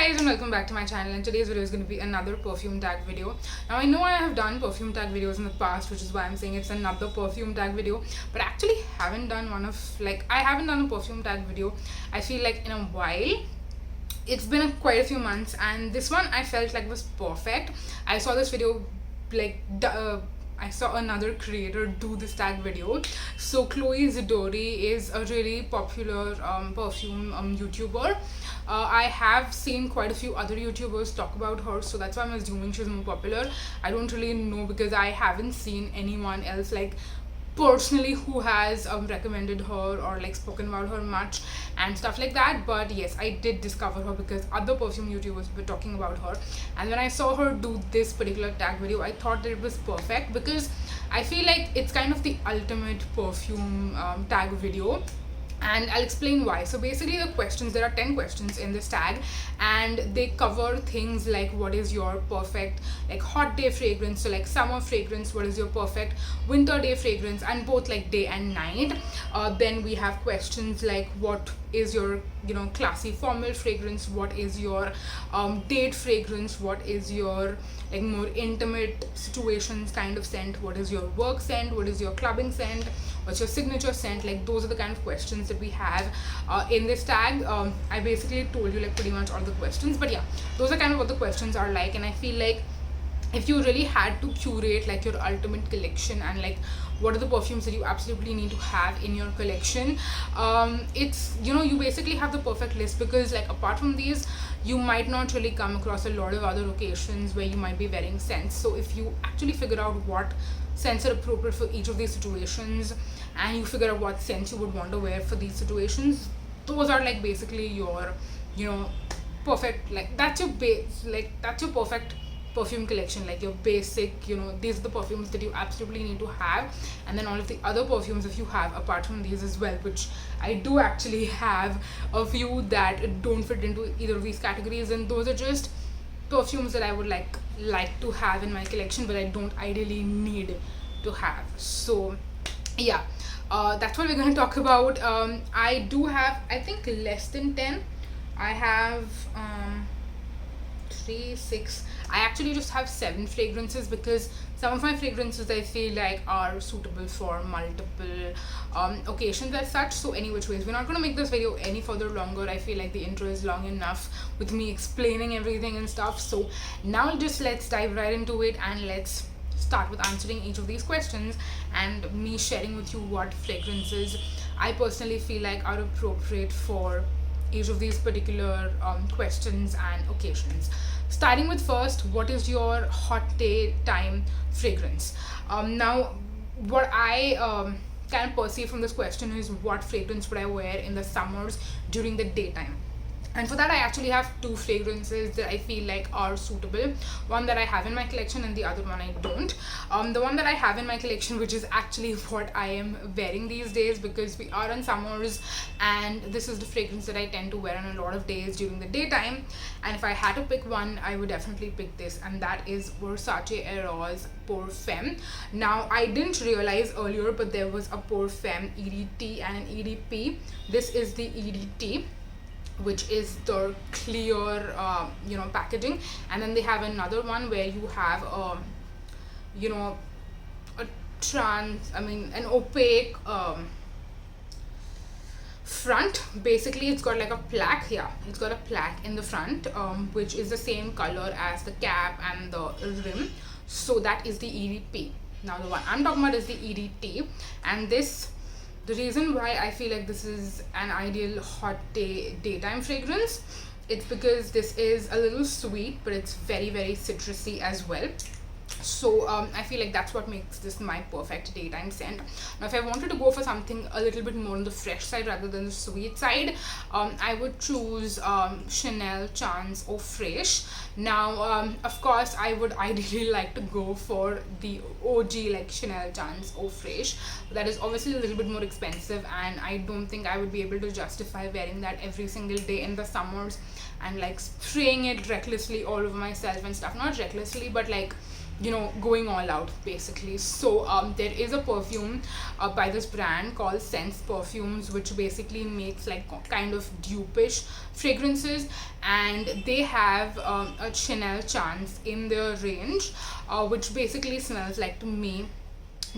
Guys, and welcome back to my channel, and today's video is going to be another perfume tag video. Now I know I have done perfume tag videos in the past, which is why I'm saying it's another perfume tag video, but I actually haven't done I haven't done a perfume tag video, I feel like, in a while. It's been quite a few months, and this one I felt like was perfect. I saw this video I saw another creator do this tag video. So Chloe Zidori is a really popular perfume YouTuber. I have seen quite a few other YouTubers talk about her, so that's why I'm assuming she's more popular. I don't really know because I haven't seen anyone else personally who has recommended her or spoken about her much and stuff like that. But yes, I did discover her because other perfume YouTubers were talking about her, and when I saw her do this particular tag video, I thought that it was perfect because I feel like it's kind of the ultimate perfume tag video, and I'll explain why. So basically there are 10 questions in this tag, and they cover things like what is your perfect hot day fragrance, so summer fragrance, what is your perfect winter day fragrance, and both day and night. Then we have questions like what is your classy formal fragrance, what is your date fragrance, what is your more intimate situations kind of scent, what is your work scent, what is your clubbing scent, what's your signature scent. Those are the kind of questions that we have in this tag. I basically told you pretty much all the questions, but yeah, those are kind of what the questions are like. And I feel like if you really had to curate your ultimate collection and what are the perfumes that you absolutely need to have in your collection, it's you basically have the perfect list, because apart from these, you might not really come across a lot of other occasions where you might be wearing scents. So if you actually figure out what scents are appropriate for each of these situations, and you figure out what scents you would want to wear for these situations, those are basically your perfect, that's your base, that's your perfect perfume collection, your basic, these are the perfumes that you absolutely need to have. And then all of the other perfumes, if you have apart from these as well, which I do actually have a few that don't fit into either of these categories, and those are just perfumes that I would like to have in my collection, but I don't ideally need to have. So yeah, that's what we're going to talk about. I do have, I think, less than 10. I have 3, 6. I actually just have 7 fragrances because some of my fragrances I feel are suitable for multiple occasions as such. So any which ways, we're not going to make this video any further longer. I feel like the intro is long enough with me explaining everything and stuff. So now let's dive right into it, and let's start with answering each of these questions and me sharing with you what fragrances I personally feel are appropriate for each of these particular questions and occasions. Starting with first, what is your hot day time fragrance? Now, what I can perceive from this question is what fragrance would I wear in the summers during the daytime. And for that, I actually have 2 fragrances that I feel are suitable. One that I have in my collection and the other one I don't. The one that I have in my collection, which is actually what I am wearing these days because we are in summers, and this is the fragrance that I tend to wear on a lot of days during the daytime. And if I had to pick one, I would definitely pick this, and that is Versace Eros Perfume. Now, I didn't realize earlier, but there was a Perfume EDT and an EDP. This is the EDT, which is the clear packaging, and then they have another one where you have an opaque front. Basically, it's got a plaque. Yeah, it's got a plaque in the front, which is the same color as the cap and the rim. So that is the EDP. Now the one I'm talking about is the EDT, and the reason why I feel this is an ideal hot daytime fragrance, it's because this is a little sweet, but it's very, very citrusy as well. So I feel that's what makes this my perfect daytime scent. Now, if I wanted to go for something a little bit more on the fresh side rather than the sweet side, I would choose Chanel Chance Eau Fraiche. Now, of course, I would ideally like to go for the OG Chanel Chance Eau Fraiche. That is obviously a little bit more expensive, and I don't think I would be able to justify wearing that every single day in the summers and spraying it recklessly all over myself and stuff. Not recklessly, but going all out basically. So there is a perfume by this brand called Sense Perfumes, which basically makes like kind of dupe-ish fragrances, and they have a Chanel Chance in their range, which basically smells like, to me,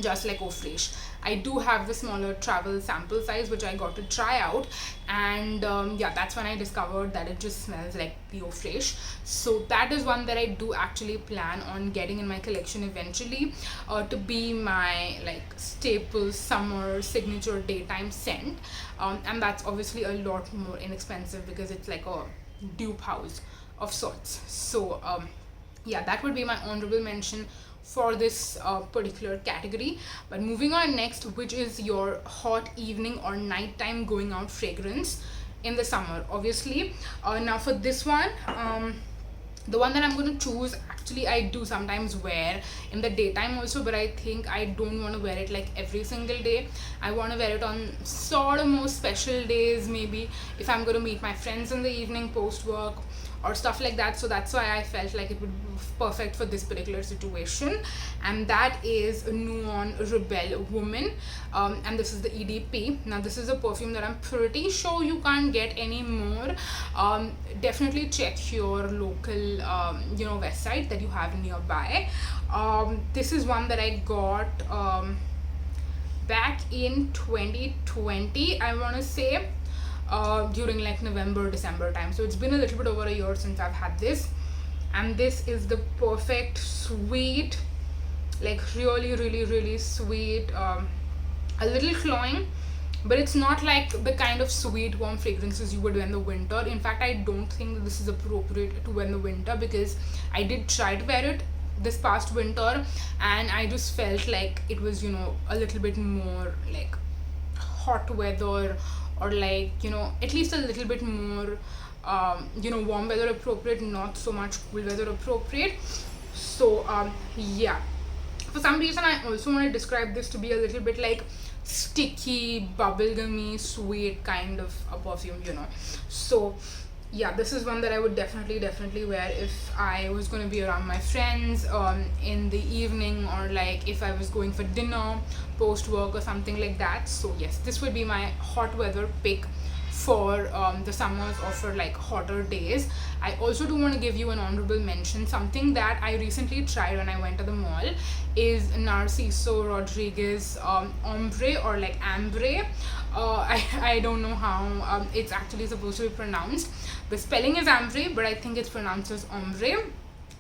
just like Eau Fraiche. I do have the smaller travel sample size which I got to try out, and yeah, that's when I discovered that it just smells like the Eau Fraiche. So that is one that I do actually plan on getting in my collection eventually, to be my like staple summer signature daytime scent, and that's obviously a lot more inexpensive because it's like a dupe house of sorts. So yeah, that would be my honorable mention for this particular category. But moving on next, which is your hot evening or nighttime going out fragrance in the summer, obviously. Now for this one, the one that I'm going to choose, actually I do sometimes wear in the daytime also, but I think I don't want to wear it like every single day. I want to wear it on sort of more special days, maybe if I'm going to meet my friends in the evening post work or stuff like that. So that's why I felt like it would be perfect for this particular situation, and that is Nuon Rebelle Woman, and this is the EDP. Now this is a perfume that I'm pretty sure you can't get anymore. Definitely check your local website that you have nearby. This is one that I got back in 2020, I want to say, during like November, December time. So it's been a little bit over a year since I've had this, and this is the perfect sweet, like really really really sweet, a little cloying, but it's not like the kind of sweet warm fragrances you would wear in the winter. In fact, I don't think that this is appropriate to wear in the winter, because I did try to wear it this past winter and I just felt like it was a little bit more like hot weather, or like at least a little bit more warm weather appropriate, not so much cool weather appropriate. So yeah, for some reason I also want to describe this to be a little bit like sticky, bubblegummy, sweet kind of a perfume. So yeah, this is one that I would definitely wear if I was going to be around my friends in the evening, or like if I was going for dinner post work or something like that. So yes, this would be my hot weather pick for the summers or for like hotter days. I also do want to give you an honorable mention. Something that I recently tried when I went to the mall is Narciso Rodriguez Ombre, or like Ambre. I don't know how it's actually supposed to be pronounced. The spelling is Ambre, but I think it's pronounced as Ombre,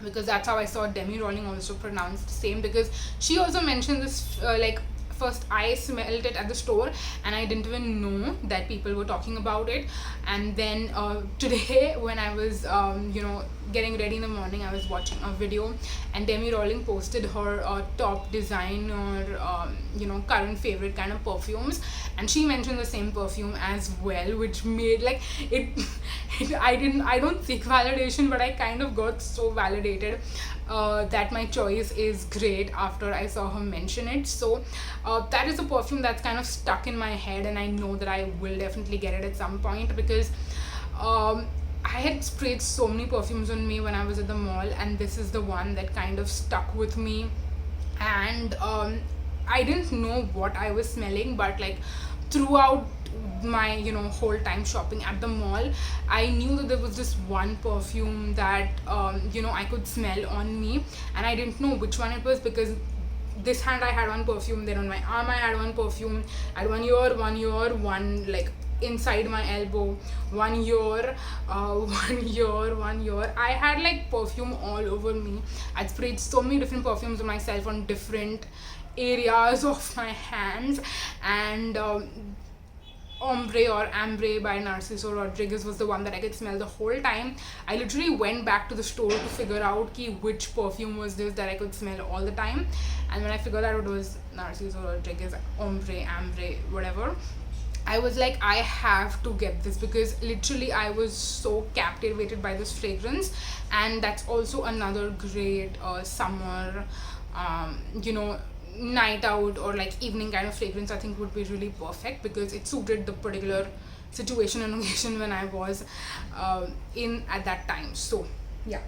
because that's how I saw Demi Rolling also pronounced the same, because she also mentioned this first I smelled it at the store and I didn't even know that people were talking about it. And then today when I was getting ready in the morning, I was watching a video and Demi Rolling posted her top design or current favorite kind of perfumes, and she mentioned the same perfume as well, which made like it I don't seek validation, but I kind of got so validated that my choice is great after I saw her mention it. So that is a perfume that's kind of stuck in my head, and I know that I will definitely get it at some point, because I had sprayed so many perfumes on me when I was at the mall, and this is the one that kind of stuck with me. And I didn't know what I was smelling, but like throughout my whole time shopping at the mall, I knew that there was this one perfume that I could smell on me, and I didn't know which one it was, because this hand I had one perfume, then on my arm I had one perfume, at one ear, one like inside my elbow, 1 year, 1 year, 1 year. I had like perfume all over me. I'd sprayed so many different perfumes on myself on different areas of my hands, and Ombre or Ambre by Narciso Rodriguez was the one that I could smell the whole time. I literally went back to the store to figure out which perfume was this that I could smell all the time, and when I figured out it was Narciso Rodriguez, Ombre, Ambre, whatever, I was like, I have to get this, because literally I was so captivated by this fragrance. And that's also another great summer night out or like evening kind of fragrance. I think would be really perfect, because it suited the particular situation and occasion when I was in at that time. So yeah,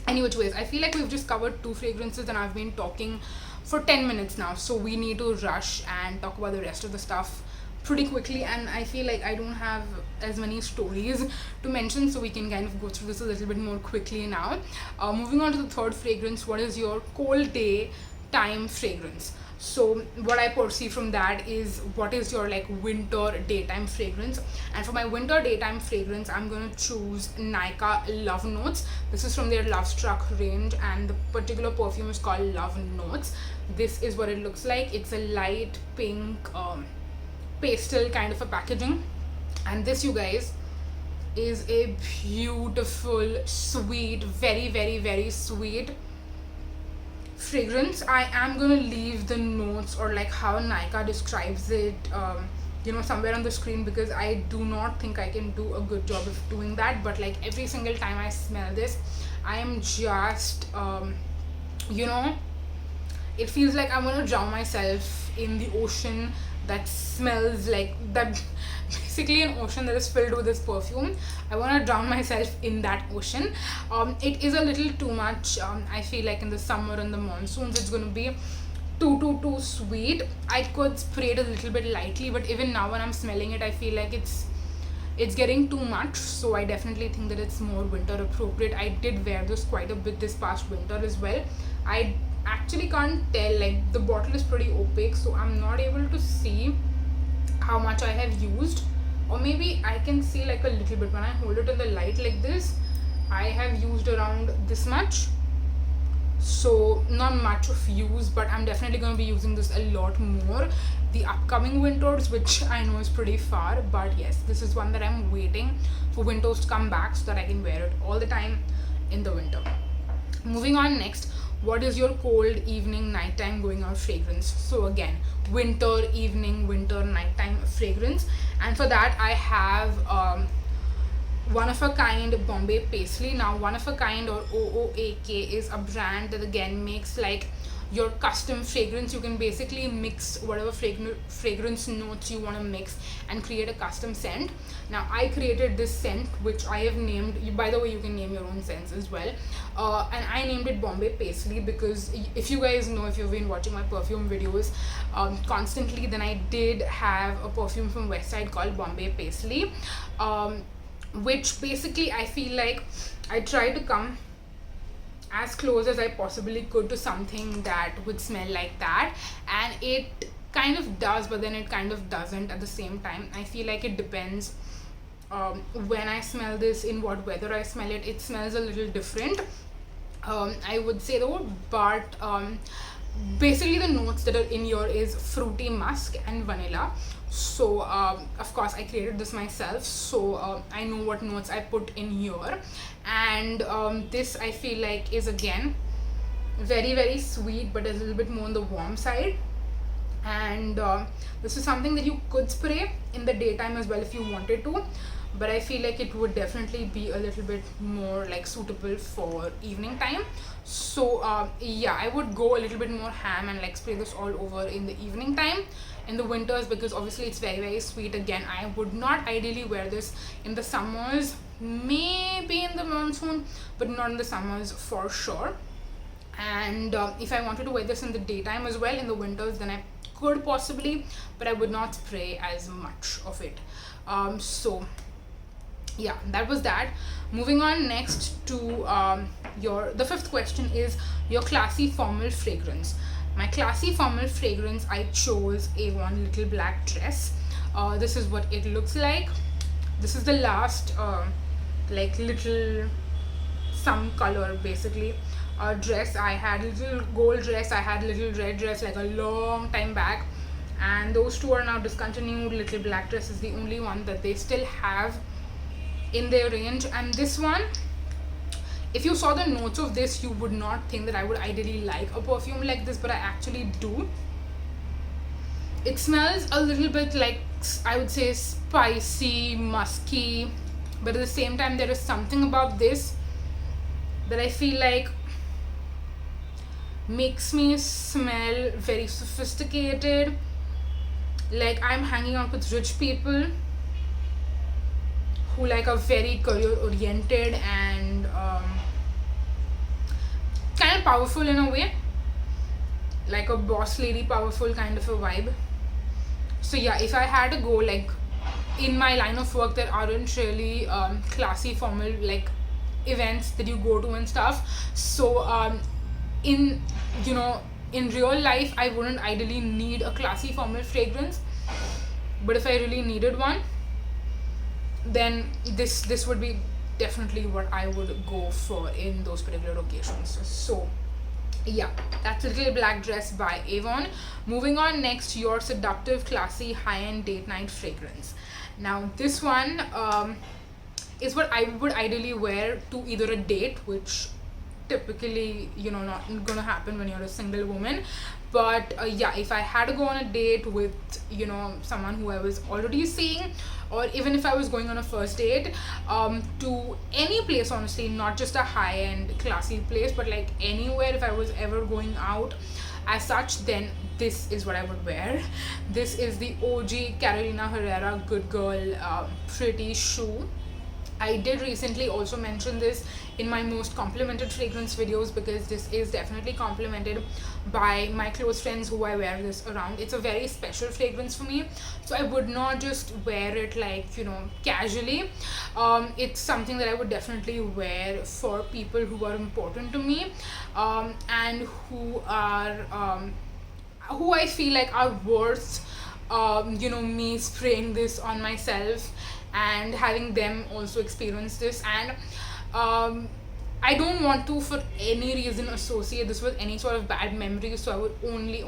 Any which ways, I feel like we've just covered 2 fragrances and I've been talking for 10 minutes now, so we need to rush and talk about the rest of the stuff pretty quickly. And I feel like I don't have as many stories to mention, so we can kind of go through this a little bit more quickly now. Moving on to the third fragrance, what is your cold day time fragrance? So what I perceive from that is, what is your like winter daytime fragrance? And for my winter daytime fragrance, I'm gonna choose Nykaa Love Notes. This is from their Love Struck range, and the particular perfume is called Love Notes. This is what it looks like. It's a light pink pastel kind of a packaging, and this, you guys, is a beautiful, sweet, very very very sweet fragrance. I am gonna leave the notes, or like how Nykaa describes it, somewhere on the screen, because I do not think I can do a good job of doing that. But like every single time I smell this, I am just it feels like I want to drown myself in the ocean that smells like that. Basically an ocean that is filled with this perfume. I want to drown myself in that ocean. It is a little too much. I feel like in the summer and the monsoons it's going to be too sweet. I could spray it a little bit lightly, but even now when I'm smelling it, I feel like it's getting too much. So I definitely think that it's more winter appropriate. I did wear this quite a bit this past winter as well. I actually can't tell, like the bottle is pretty opaque, so I'm not able to see how much I have used, or maybe I can see like a little bit when I hold it in the light like this. I have used around this much, so not much of use, but I'm definitely going to be using this a lot more the upcoming winters, which I know is pretty far. But yes, this is one that I'm waiting for winters to come back so that I can wear it all the time in the winter. Moving on, next, what is your cold evening nighttime going out fragrance? So again, winter evening, winter nighttime fragrance, and for that I have One of a Kind Bombay Paisley. Now One of a Kind, or OOAK, is a brand that again makes like your custom fragrance. You can basically mix whatever fragrance notes you want to mix and create a custom scent. Now I created this scent, which I have named, by the way you can name your own scents as well, and I named it Bombay Paisley because if you guys know, if you've been watching my perfume videos constantly, then I did have a perfume from Westside called Bombay Paisley, which basically I feel like I tried to come as close as I possibly could to something that would smell like that, and it kind of does, but then it kind of doesn't at the same time. I feel like it depends when I smell this, in what weather I smell it. It smells a little different, I would say though, but basically the notes that are in here is fruity musk and vanilla. So of course I created this myself, so I know what notes I put in here, and this I feel like is again very very sweet, but a little bit more on the warm side. And this is something that you could spray in the daytime as well if you wanted to, but I feel like it would definitely be a little bit more like suitable for evening time. So yeah, I would go a little bit more ham and like spray this all over in the evening time in the winters, because obviously it's very very sweet. Again, I would not ideally wear this in the summers, maybe in the monsoon, but not in the summers for sure. And if I wanted to wear this in the daytime as well in the winters, then I could possibly, but I would not spray as much of it. So yeah, that was that. Moving on next to the fifth question is your classy formal fragrance. My classy formal fragrance, I chose a one little black dress. This is what it looks like. This is the last like little some color basically dress. I had little gold dress, I had little red dress like a long time back, and those two are now discontinued. Little black dress is the only one that they still have in their range. And this one, if you saw the notes of this, you would not think that I would ideally like a perfume like this, but I actually do. It smells a little bit like, I would say, spicy, musky, but at the same time there is something about this that I feel like makes me smell very sophisticated, like I'm hanging out with rich people who like are very career oriented and of powerful in a way, like a boss lady powerful kind of a vibe. So yeah, if I had to go, like in my line of work there aren't really classy formal like events that you go to and stuff. So in you know in real life I wouldn't ideally need a classy formal fragrance, but if I really needed one, then this would be definitely what I would go for in those particular occasions. So yeah, that's Little Black Dress by Avon. Moving on, next, your seductive, classy, high-end date night fragrance. Now this one is what I would ideally wear to either a date, which typically not gonna happen when you're a single woman, but yeah, if I had to go on a date with someone who I was already seeing, or even if I was going on a first date to any place, honestly, not just a high-end classy place, but like anywhere, if I was ever going out as such, then this is what I would wear. This is the OG Carolina Herrera Good Girl Pretty Shoe. I did recently also mention this in my most complimented fragrance videos, because this is definitely complimented by my close friends who I wear this around. It's a very special fragrance for me, so I would not just wear it like casually. It's something that I would definitely wear for people who are important to me, and who I feel like are worth me spraying this on myself and having them also experience this. And I don't want to for any reason associate this with any sort of bad memories, so I would only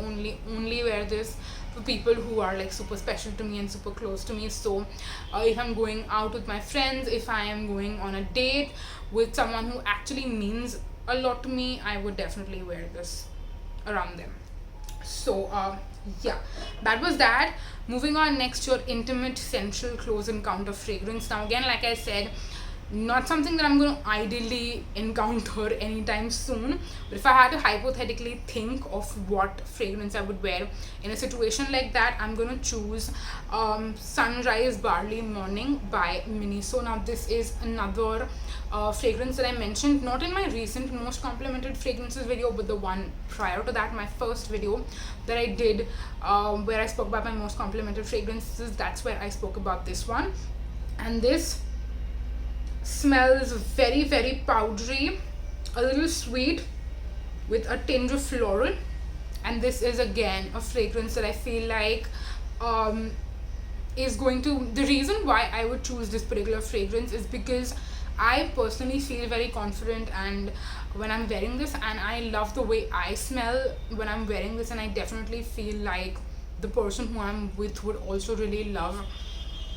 wear this for people who are like super special to me and super close to me. So if I'm going out with my friends, if I am going on a date with someone who actually means a lot to me, I would definitely wear this around them. So yeah, that was that. Moving on, next, your intimate, sensual, close encounter fragrance. Now again, like I said, not something that I'm going to ideally encounter anytime soon, but if I had to hypothetically think of what fragrance I would wear in a situation like that, I'm going to choose Sunrise Barley Morning by Miniso. Now this is another fragrance that I mentioned not in my recent most complimented fragrances video, but the one prior to that, my first video that I did where I spoke about my most complimented fragrances. That's where I spoke about this one. And this smells very, very powdery, a little sweet with a tinge of floral. And this is again a fragrance that I feel like is going to, the reason why I would choose this particular fragrance is because I personally feel very confident and when I'm wearing this, and I love the way I smell when I'm wearing this, and I definitely feel like the person who I'm with would also really love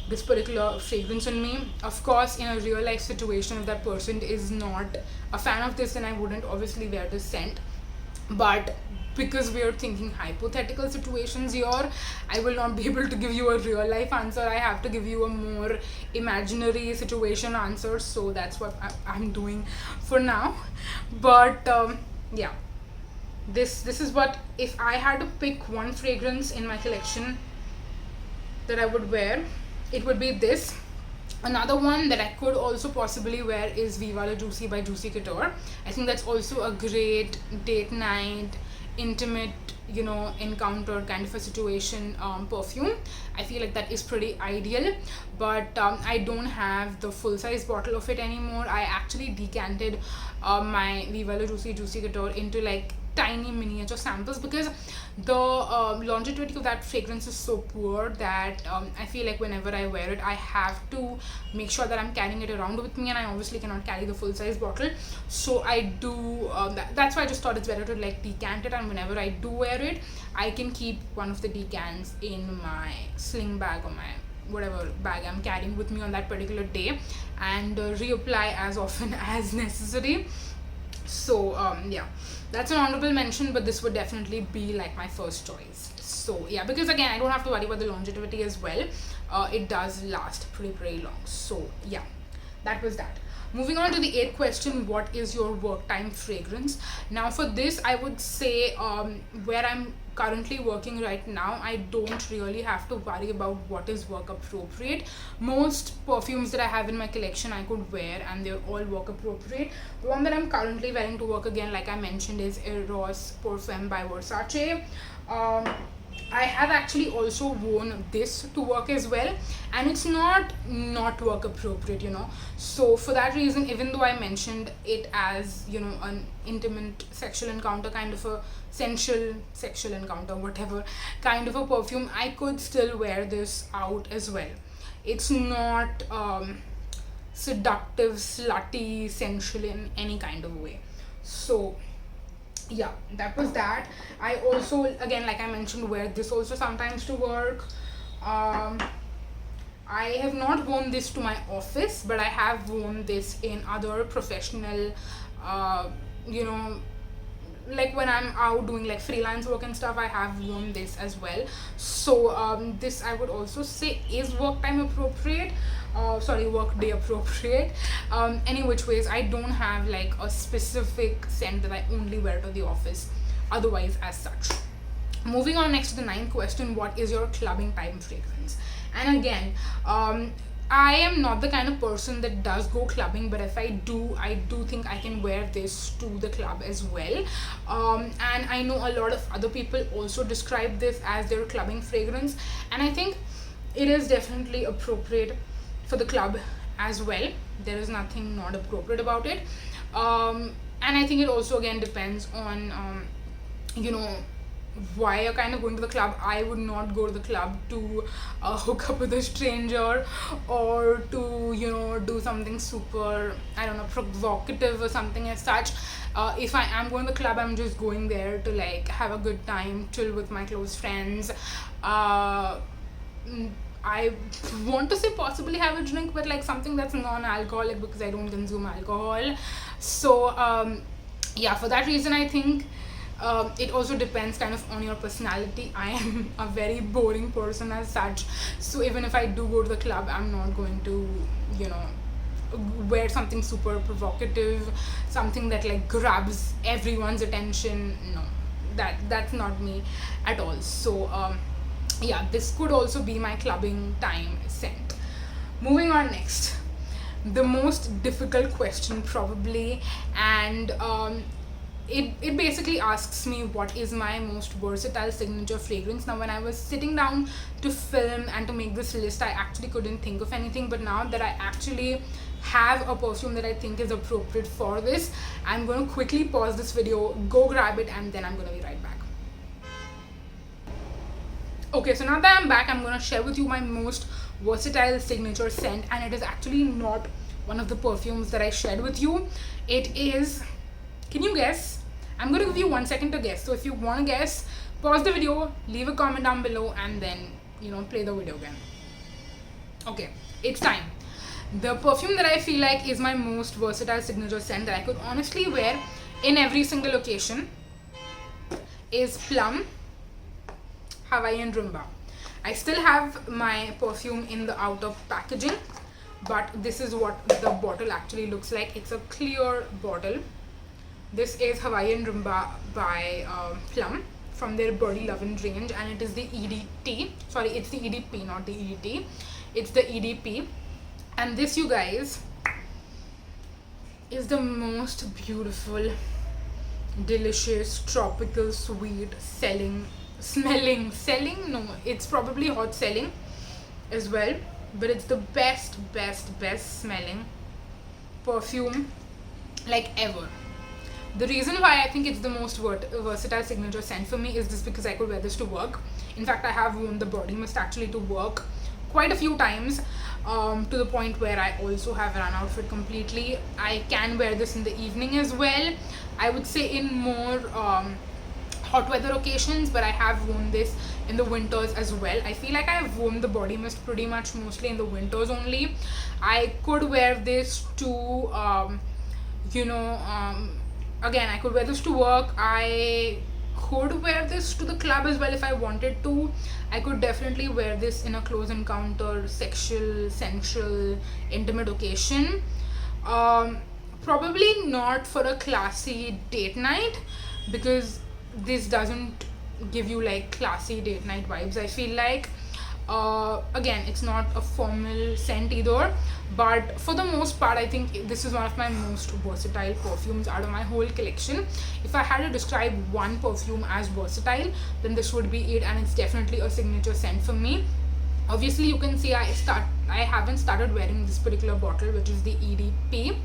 this particular fragrance on me. Of course, in a real life situation, if that person is not a fan of this, then I wouldn't obviously wear this scent. But because we are thinking hypothetical situations here, I will not be able to give you a real life answer. I have to give you a more imaginary situation answer, so that's what I'm doing for now. But yeah, this is what, if I had to pick one fragrance in my collection that I would wear, it would be this. Another one that I could also possibly wear is Viva La Juicy by Juicy Couture. I think that's also a great date night, intimate, encounter kind of a situation perfume. I feel like that is pretty ideal, but I don't have the full size bottle of it anymore. I actually decanted my Viva La Juicy Couture into like tiny miniature samples, because the longevity of that fragrance is so poor that I feel like whenever I wear it, I have to make sure that I'm carrying it around with me, and I obviously cannot carry the full size bottle. So I do that's why I just thought it's better to like decant it, and whenever I do wear it, I can keep one of the decants in my sling bag or my whatever bag I'm carrying with me on that particular day, and reapply as often as necessary. So yeah, that's an honorable mention, but this would definitely be like my first choice. So yeah, because again, I don't have to worry about the longevity as well. It does last pretty long. So yeah, that was that. Moving on to the 8th question, what is your work time fragrance? Now for this, I would say where I'm currently working right now, I don't really have to worry about what is work appropriate. Most perfumes that I have in my collection I could wear and they're all work appropriate. The one that I'm currently wearing to work, again, like I mentioned, is Eros Perfume by Versace. I have actually also worn this to work as well, and it's not work appropriate, so for that reason, even though I mentioned it as, an intimate sexual encounter, kind of a sensual sexual encounter, whatever kind of a perfume, I could still wear this out as well. It's not seductive, slutty, sensual in any kind of way. So yeah, that was that. I also, again, like I mentioned, wear this also sometimes to work. I have not worn this to my office, but I have worn this in other professional, like when I'm out doing like freelance work and stuff, I have worn this as well. So this, I would also say, is work time appropriate. Work day appropriate. Any which ways, I don't have like a specific scent that I only wear to the office otherwise as such. Moving on next to the 9th question, what is your clubbing time fragrance? And again, I am not the kind of person that does go clubbing, but if I do think I can wear this to the club as well. And I know a lot of other people also describe this as their clubbing fragrance, and I think it is definitely appropriate for the club as well. There is nothing not appropriate about it. And I think it also again depends on why you're kind of going to the club. I would not go to the club to hook up with a stranger, or to do something super, I don't know, provocative or something as such. If I am going to the club, I'm just going there to like have a good time, chill with my close friends. I want to say possibly have a drink, but like something that's non-alcoholic, because I don't consume alcohol. So yeah, for that reason, I think it also depends kind of on your personality. I am a very boring person as such, so even if I do go to the club, I'm not going to wear something super provocative, something that like grabs everyone's attention. No, that's not me at all. So yeah, this could also be my clubbing time scent. Moving on next, the most difficult question probably, and it basically asks me what is my most versatile signature fragrance. Now, when I was sitting down to film and to make this list, I actually couldn't think of anything, but now that I actually have a perfume that I think is appropriate for this, I'm going to quickly pause this video, go grab it, and then I'm going to be right back. Okay, so now that I'm back, I'm going to share with you my most versatile signature scent, and it is actually not one of the perfumes that I shared with you. It is, can you guess? I'm going to give you 1 second to guess. So if you want to guess, pause the video, leave a comment down below, and then, play the video again. Okay, it's time. The perfume that I feel like is my most versatile signature scent that I could honestly wear in every single occasion is Plum Hawaiian Rumba. I still have my perfume in the outer packaging, but this is what the bottle actually looks like. It's a clear bottle. This is Hawaiian Rumba by Plum from their Body Lovin' range, and it is the EDT. Sorry, it's the EDP, not the EDT. It's the EDP. And this, you guys, is the most beautiful, delicious, tropical, sweet, smelling, no, it's probably hot selling as well, but it's the best smelling perfume like ever. The reason why I think it's the most versatile signature scent for me is just because I could wear this to work. In fact, I have worn the body mist actually to work quite a few times, to the point where I also have run outfit completely. I can wear this in the evening as well, I would say in more hot weather occasions, but I have worn this in the winters as well. I feel like I have worn the body mist pretty much mostly in the winters only. I could wear this to again, I could wear this to work. I could wear this to the club as well if I wanted to. I could definitely wear this in a close encounter, sexual, sensual, intimate occasion. Probably not for a classy date night, because this doesn't give you like classy date night vibes. I feel like again, it's not a formal scent either, but for the most part I think this is one of my most versatile perfumes out of my whole collection. If I had to describe one perfume as versatile, then this would be it, and it's definitely a signature scent for me. Obviously you can see I haven't started wearing this particular bottle, which is the EDP.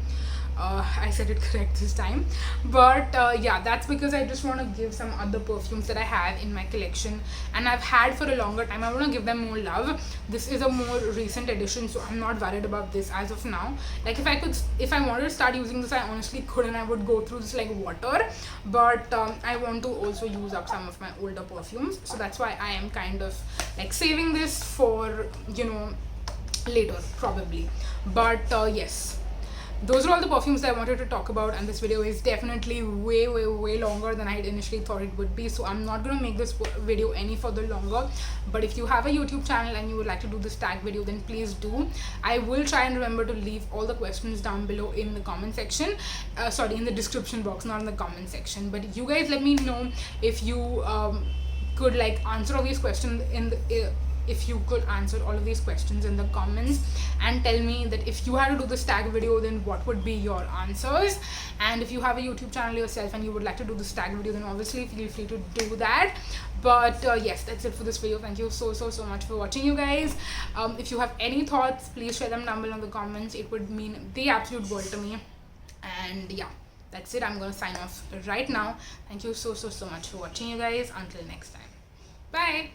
I said it correct this time, but yeah, that's because I just want to give some other perfumes that I have in my collection and I've had for a longer time. I want to give them more love. This is a more recent edition, so I'm not worried about this as of now. Like if I wanted to start using this, I honestly could, and I would go through this like water, but I want to also use up some of my older perfumes, so that's why I am kind of like saving this for, you know, later probably. But yes, those are all the perfumes that I wanted to talk about, and this video is definitely way longer than I had initially thought it would be, so I'm not going to make this video any further longer. But if you have a YouTube channel and you would like to do this tag video, then please do. I will try and remember to leave all the questions down below in the comment section, in the description box, not in the comment section. But you guys let me know if you could like answer all these questions in the if you could answer all of these questions in the comments, and tell me that if you had to do this tag video, then what would be your answers. And if you have a YouTube channel yourself and you would like to do this tag video, then obviously feel free to do that. But yes, that's it for this video. Thank you so much for watching, you guys. If you have any thoughts, please share them down below in the comments. It would mean the absolute world to me. And yeah, that's it. I'm gonna sign off right now. Thank you so much for watching, you guys. Until next time, bye.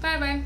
Bye bye.